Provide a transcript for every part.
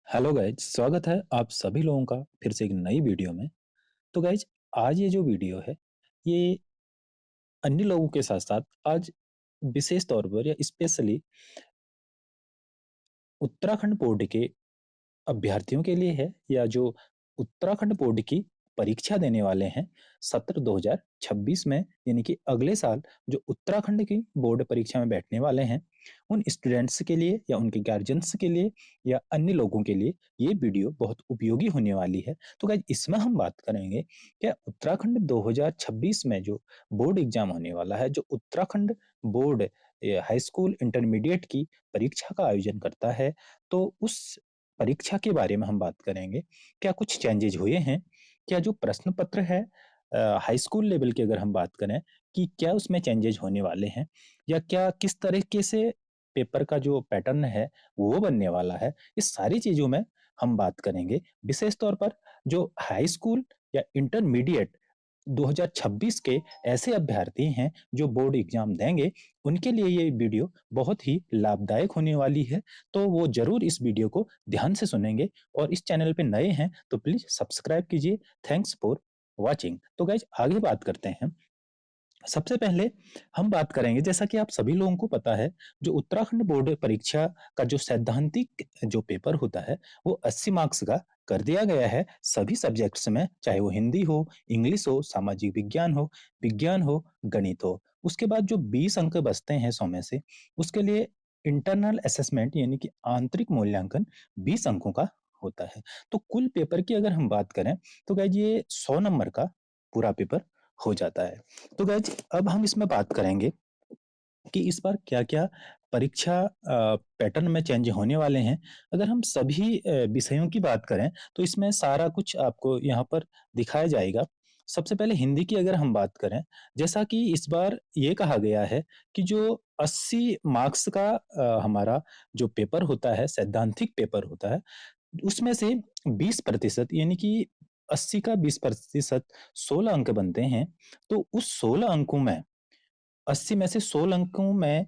Hello guys, स्वागत है आप सभी लोगों का फिर से एक नई वीडियो में। तो गाइज, आज ये जो वीडियो है ये अन्य लोगों के साथ साथ आज विशेष तौर पर या स्पेशली उत्तराखंड बोर्ड के अभ्यर्थियों के लिए है, या जो उत्तराखंड बोर्ड की परीक्षा देने वाले हैं सत्र 2026 में, यानी कि अगले साल जो उत्तराखंड की बोर्ड परीक्षा में बैठने वाले हैं उन स्टूडेंट्स के लिए या उनके गार्जियंस के लिए या अन्य लोगों के लिए ये वीडियो बहुत उपयोगी होने वाली है। तो गाइस, इसमें हम बात करेंगे क्या उत्तराखंड 2026 में जो बोर्ड एग्जाम होने वाला है, जो Uttarakhand board high school intermediate की परीक्षा का आयोजन करता है, तो उस परीक्षा के बारे में हम बात करेंगे। क्या कुछ चेंजेज हुए हैं? क्या जो प्रश्न पत्र है हाई स्कूल लेवल की अगर हम बात करें कि क्या उसमें चेंजेज होने वाले हैं, या क्या किस तरीके से पेपर का जो पैटर्न है वो बनने वाला है, इस सारी चीजों में हम बात करेंगे। विशेष तौर पर जो हाई स्कूल या इंटरमीडिएट 2026 के ऐसे अभ्यर्थी हैं जो बोर्ड एग्जाम देंगे, उनके लिए ये वीडियो बहुत ही लाभदायक होने वाली है। तो वो जरूर इस वीडियो को ध्यान से सुनेंगे, और इस चैनल पे नए हैं तो प्लीज सब्सक्राइब कीजिए। Thanks for watching. तो गाइज, आगे बात करते हैं। सबसे पहले हम बात करेंगे, जैसा कि आप सभी लोगों को पता है, जो उत्तराखंड बोर्ड परीक्षा का जो सैद्धांतिक जो पेपर होता है वो 80 मार्क्स का कर दिया गया है सभी सब्जेक्ट्स में, चाहे वो हिंदी हो, इंग्लिश हो, सामाजिक विज्ञान हो, गणित हो। उसके बाद जो 20 अंक बचते हैं 100 में से, उसके लिए इंटरनल असेसमेंट यानी कि आंतरिक मूल्यांकन 20 अंकों का होता है। तो कुल पेपर की अगर हम बात करें तो गाइज ये 100 नंबर का पूरा पेपर हो जाता है। तो गाइज, अब हम इसमें बात करेंगे कि इस बार क्या-क्या परीक्षा पैटर्न में चेंज होने वाले हैं। अगर हम सभी विषयों की बात करें तो इसमें सारा कुछ आपको यहाँ पर दिखाया जाएगा। सबसे पहले हिंदी की अगर हम बात करें, जैसा कि इस बार ये कहा गया है कि जो 80 मार्क्स का हमारा जो पेपर होता है, सैद्धांतिक पेपर होता है, उसमें से 20% यानी कि 80 का 20% 16 अंक बनते हैं। तो उस 16 अंकों में 80 में से 16 अंकों में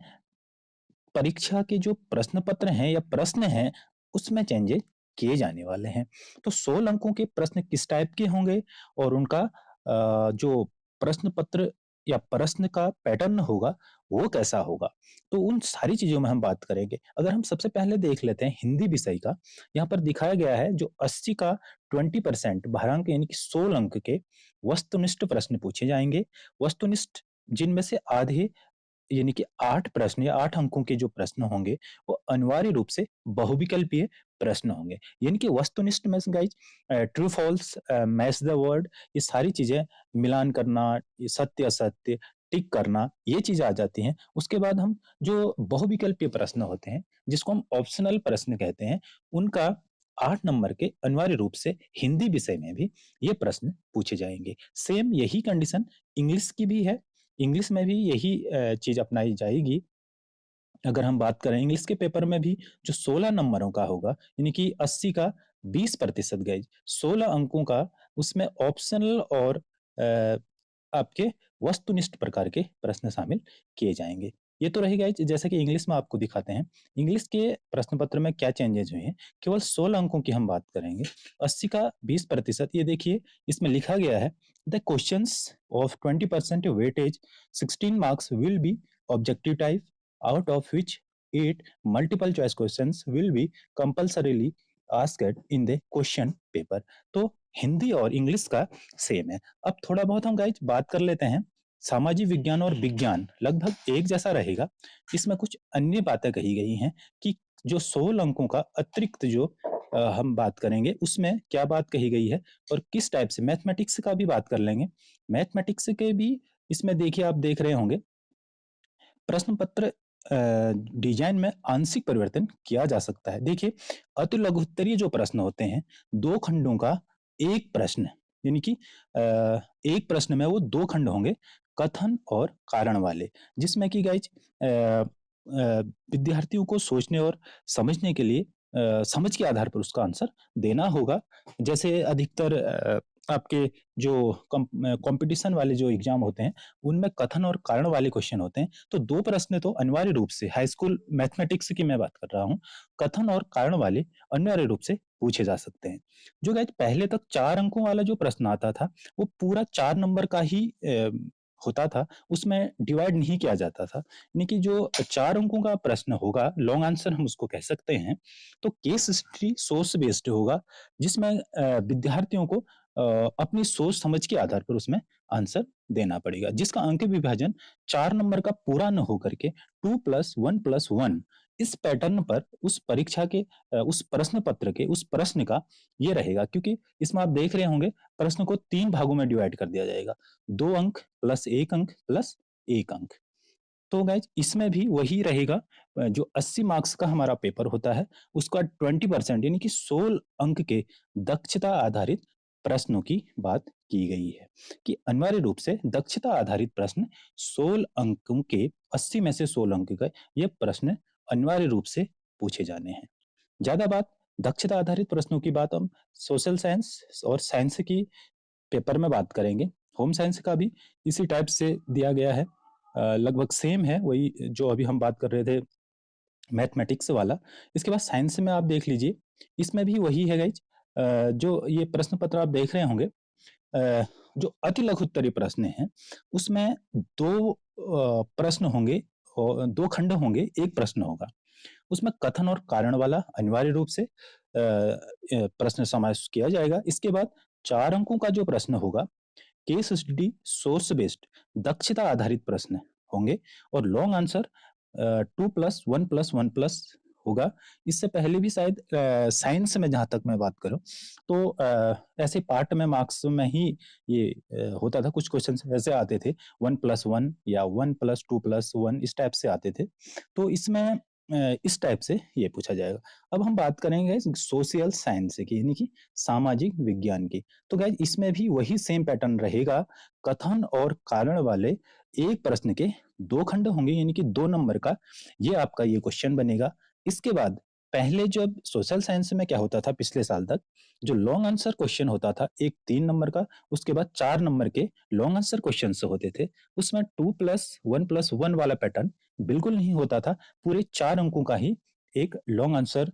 परीक्षा के जो प्रश्न पत्र हैं या प्रश्न हैं उसमें चेंजेस किए जाने वाले हैं। तो 16 अंकों के प्रश्न किस टाइप के होंगे और उनका जो प्रश्न पत्र या प्रश्न का पैटर्न होगा वो कैसा होगा, तो उन सारी चीजों में हम बात करेंगे। अगर हम सबसे पहले देख लेते हैं हिंदी विषय का, यहाँ पर दिखाया गया है जो 80 का 20% भारांक यानी कि 16 अंक के वस्तुनिष्ठ प्रश्न पूछे जाएंगे। वस्तुनिष्ठ जिनमें से आधे यानी कि 8 प्रश्न या 8 अंकों के जो प्रश्न होंगे वो अनिवार्य रूप से बहुविकल्पीय प्रश्न होंगे। यानी कि वस्तुनिष्ठ में guys true false, match the word, ये सारी चीजें मिलान करना, ये सत्य असत्य टिक करना, ये चीजें आ जाती हैं। उसके बाद हम जो बहुविकल्पीय प्रश्न होते हैं जिसको हम ऑप्शनल प्रश्न कहते हैं, उनका 8 नंबर के अनिवार्य रूप से हिंदी विषय में भी ये प्रश्न पूछे जाएंगे। सेम यही कंडीशन इंग्लिश की भी है। इंग्लिश में भी यही चीज अपनाई जाएगी। अगर हम बात करें इंग्लिश के पेपर में भी जो 16 नंबरों का होगा, यानी कि 80 का 20% गए 16 अंकों का, उसमें ऑप्शनल और आपके वस्तुनिष्ठ प्रकार के प्रश्न शामिल किए जाएंगे। ये तो रहेगा जैसे कि इंग्लिश में आपको दिखाते हैं। इंग्लिश के प्रश्न पत्र में क्या चेंजेस हुए हैं, केवल 16 अंकों की हम बात करेंगे। 80 का 20%, ये देखिए इसमें लिखा गया है the questions of 20% weightage 16 marks will be objective type, out of which 8 multiple choice questions will be compulsorily asked in the question paper। तो हिंदी और इंग्लिश का सेम है। अब थोड़ा बहुत हम गाइज बात कर लेते हैं। सामाजिक विज्ञान और विज्ञान लगभग एक जैसा रहेगा। इसमें कुछ अन्य बातें कही गई हैं कि जो 16 अंकों का अतिरिक्त जो हम बात करेंगे उसमें क्या बात कही गई है, और किस टाइप से मैथमेटिक्स का भी बात कर लेंगे। मैथमेटिक्स के भी इसमें देखिए, आप देख रहे होंगे प्रश्न पत्र डिजाइन में आंशिक परिवर्तन किया जा सकता है। देखिए, अति लघुत्तरीय जो प्रश्न होते हैं, 2 खंडों का एक प्रश्न, यानी कि एक प्रश्न में वो 2 खंड होंगे, कथन और कारण वाले, जिसमें कि गाइज विद्यार्थियों को सोचने और समझने के लिए समझ के आधार पर उसका आंसर देना होगा। जैसे अधिकतर आपके जो कंपटीशन वाले जो एग्जाम होते हैं, उनमें कथन और कारण वाले क्वेश्चन होते हैं। तो 2 प्रश्न तो अनिवार्य रूप से हाई स्कूल मैथमेटिक्स की मैं बात कर रहा हूँ, कथन और कारण वाले अनिवार्य रूप से पूछे जा सकते हैं। जो गाइस पहले तक 4 अंकों वाला जो प्रश्न आता था, वो पूरा 4 नंबर का ही होता था, उसमें डिवाइड नहीं किया जाता था। यानी कि जो 4 अंकों का प्रश्न होगा, लॉन्ग आंसर हम उसको कह सकते हैं, तो केस स्टडी सोर्स बेस्ड होगा, जिसमें विद्यार्थियों को अपनी सोच समझ के आधार पर उसमें आंसर देना पड़ेगा, जिसका अंक विभाजन 4 नंबर का पूरा न होकर के 2 प्लस 1 प्लस 1 इस पैटर्न पर उस परीक्षा के उस प्रश्न पत्र के उस प्रश्न का ये रहेगा, क्योंकि इसमें आप देख रहे होंगे प्रश्न को 3 भागों में डिवाइड कर दिया जाएगा, 2 अंक प्लस 1 अंक प्लस 1 अंक। तो गाइज इसमें भी वही रहेगा, जो 80 मार्क्स का हमारा पेपर होता है, उसका 20% यानी कि 16 अंक के दक्षता आधारित प्रश्नों की बात की गई है, कि अनिवार्य रूप से दक्षता आधारित प्रश्न 16 अंकों के 80 में से 16 अंक का ये प्रश्न अनिवार्य रूप से पूछे जाने हैं। ज्यादा बात दक्षता आधारित प्रश्नों की बात हम सोशल साइंस और साइंस की पेपर में बात करेंगे। होम साइंस का भी इसी टाइप से दिया गया है, लगभग सेम है वही जो अभी हम बात कर रहे थे मैथमेटिक्स वाला। इसके बाद साइंस में आप देख लीजिए, इसमें भी वही है गाइज, जो ये प्रश्न पत्र आप देख रहे होंगे, जो अति लघु उत्तरीय प्रश्न है उसमें 2 प्रश्न होंगे और 2 खंड होंगे, 1 प्रश्न होगा। उसमें कथन और कारण वाला अनिवार्य रूप से प्रश्न समावेश किया जाएगा। इसके बाद 4 अंकों का जो प्रश्न होगा, केस स्टडी सोर्स बेस्ड दक्षता आधारित प्रश्न होंगे, और long answer 2 plus 1 plus 1 plus होगा। इससे पहले भी शायद साइंस में जहां तक मैं बात करूं, तो ऐसे पार्ट में मार्क्स में ही ये होता था, कुछ क्वेश्चन ऐसे आते थे 1 प्लस 1 या 1 प्लस 2 प्लस 1 इस टाइप से आते थे। तो इसमें इस टाइप से ये पूछा जाएगा। अब हम बात करेंगे सोशल साइंस की, यानी कि सामाजिक विज्ञान की। तो गाइज इसमें भी वही सेम पैटर्न रहेगा, कथन और कारण वाले एक प्रश्न के 2 खंड होंगे, यानी कि 2 नंबर का ये आपका ये क्वेश्चन बनेगा। इसके बाद पहले जब सोशल साइंस में क्या होता था पिछले साल तक, जो लॉन्ग आंसर क्वेश्चन होता था एक 3 नंबर का, उसके बाद 4 नंबर के लॉन्ग आंसर क्वेश्चन होते थे, उसमें 2 प्लस 1 प्लस 1 वाला पैटर्न बिल्कुल नहीं होता था। पूरे 4 अंकों का ही एक लॉन्ग आंसर,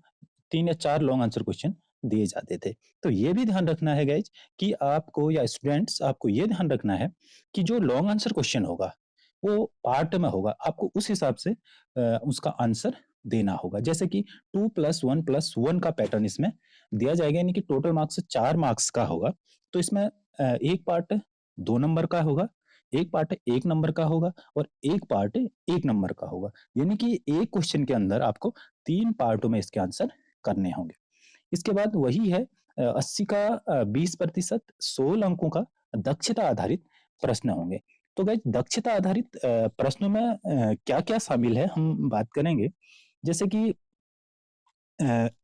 3 या 4 लॉन्ग आंसर क्वेश्चन दिए जाते थे। तो ये भी ध्यान रखना है गाइज, कि आपको या स्टूडेंट्स आपको ये ध्यान रखना है कि जो लॉन्ग आंसर क्वेश्चन होगा वो पार्ट में होगा, आपको उस हिसाब से उसका आंसर देना होगा। जैसे कि 2 प्लस 1 प्लस 1 का पैटर्न इसमें दिया जाएगा, यानी कि टोटल मार्क्स 4 मार्क्स का होगा। तो इसमें एक पार्ट 2 नंबर का होगा, एक पार्ट 1 नंबर का होगा, और एक पार्ट 1 नंबर का होगा। यानी कि एक क्वेश्चन के अंदर आपको 3 पार्टों में इसके आंसर करने होंगे। इसके बाद वही है 80 का 20% 16 अंकों का दक्षता आधारित प्रश्न होंगे। तो गाइस दक्षता आधारित प्रश्नों में क्या-क्या शामिल है हम बात करेंगे। जैसे कि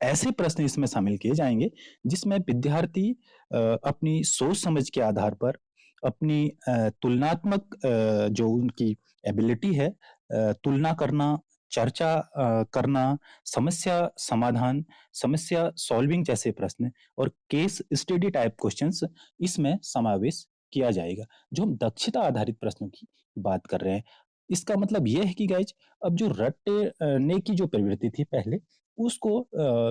ऐसे प्रश्न इसमें शामिल किए जाएंगे जिसमें विद्यार्थी अपनी सोच समझ के आधार पर अपनी तुलनात्मक जो उनकी एबिलिटी है, तुलना करना, चर्चा करना, समस्या समाधान, समस्या सॉल्विंग जैसे प्रश्न और केस स्टडी टाइप क्वेश्चंस इसमें समावेश किया जाएगा। जो हम दक्षता आधारित प्रश्नों की बात कर रहे हैं, इसका मतलब यह है कि गाइज अब जो रटने की जो प्रवृत्ति थी पहले, उसको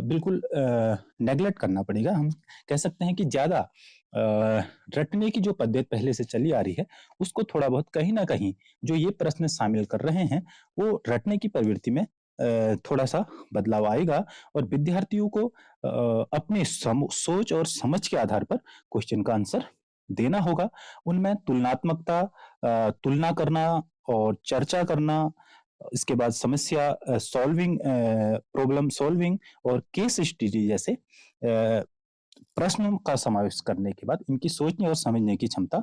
बिल्कुल नेगलेक्ट करना पड़ेगा। हम कह सकते हैं कि ज़्यादा रटने की जो पद्धति पहले से चली आ रही है, उसको थोड़ा बहुत कहीं न कहीं जो ये प्रश्न शामिल कर रहे हैं, वो रटने की प्रवृत्ति में थोड़ा-सा बदलाव आएगा, और विद्यार्थियों को अपनी सोच और समझ के आधार पर क्वेश्चन का आंसर देना होगा। उनमें तुलनात्मकता, तुलना करना और चर्चा करना, इसके बाद समस्या सॉल्विंग, प्रॉब्लम सॉल्विंग और केस स्टडी जैसे प्रश्नों का समावेश करने के बाद इनकी सोचने और समझने की क्षमता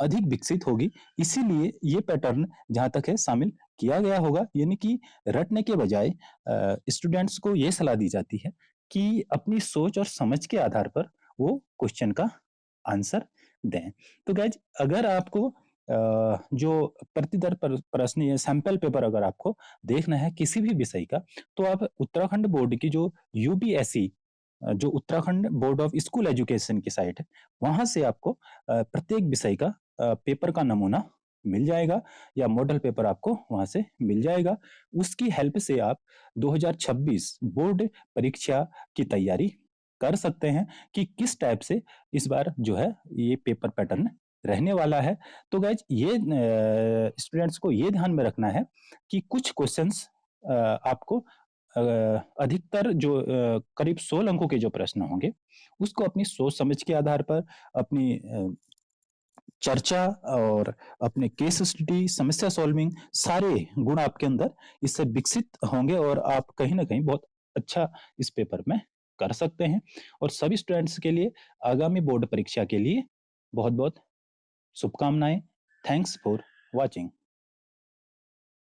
अधिक विकसित होगी। इसीलिए ये पैटर्न जहाँ तक है शामिल किया गया होगा, यानी कि रटने के बजाय स्टूडेंट्स को ये सलाह दी जाती है कि अपनी सोच और समझ के आधार पर वो क्वेश्चन का आंसर दें। तो गाइज अगर आपको जो प्रतिदर प्रश्न या सैंपल पेपर अगर आपको देखना है किसी भी विषय का, तो आप उत्तराखंड बोर्ड की जो यूपीएससी जो Uttarakhand board of school education की साइट है, वहाँ से आपको प्रत्येक विषय का पेपर का नमूना मिल जाएगा या मॉडल पेपर आपको वहाँ से मिल जाएगा। उसकी हेल्प से आप 2026 बोर्ड परीक्षा की तैयारी कर सकते हैं कि किस टाइप से इस बार जो है ये पेपर पैटर्न रहने वाला है। तो गाइज ये स्टूडेंट्स को ये ध्यान में रखना है कि कुछ क्वेश्चंस आपको अधिकतर जो करीब 16 अंकों के जो प्रश्न होंगे, उसको अपनी सोच समझ के आधार पर, अपनी चर्चा और अपने केस स्टडी, समस्या सॉल्विंग, सारे गुण आपके अंदर इससे विकसित होंगे और आप कहीं ना कहीं बहुत अच्छा इस पेपर में कर सकते हैं। और सभी स्टूडेंट्स के लिए आगामी बोर्ड परीक्षा के लिए बहुत बहुत शुभकामनाएं। Thanks for watching.